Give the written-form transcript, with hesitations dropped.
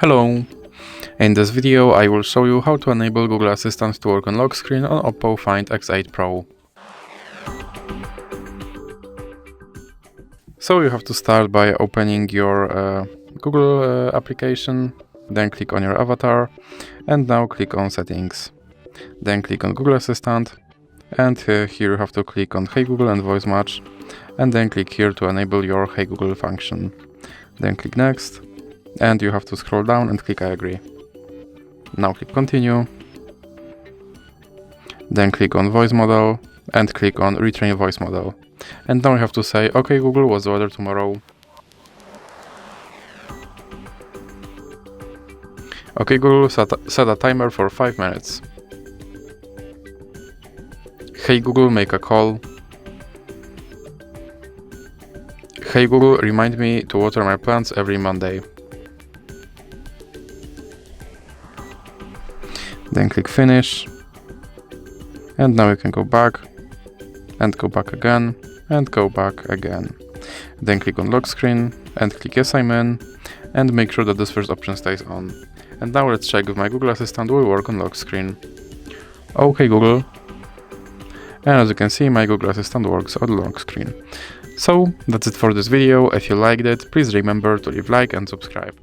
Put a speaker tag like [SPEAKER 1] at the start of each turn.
[SPEAKER 1] Hello! In this video I will show you how to enable Google Assistant to work on lock screen on OPPO Find X8 Pro. So you have to start by opening your Google application, then click on your avatar, and now click on Settings. Then click on Google Assistant, and here you have to click on Hey Google and Voice Match, and then click here to enable your Hey Google function. Then click Next, and you have to scroll down and click I agree. Now click Continue, then click on Voice Model, and click on Retrain Voice Model. And now you have to say, OK Google, what's the weather tomorrow? OK Google, set a timer for 5 minutes. Hey Google, make a call. Hey Google, remind me to water my plants every Monday. Then click Finish. And now you can go back, and go back again, and go back again. Then click on Lock Screen, and click Yes, I'm in, and make sure that this first option stays on. And now let's check if my Google Assistant will work on lock screen. OK Google. And as you can see, my Google Assistant works on lock screen. So, that's it for this video. If you liked it, please remember to leave a like and subscribe.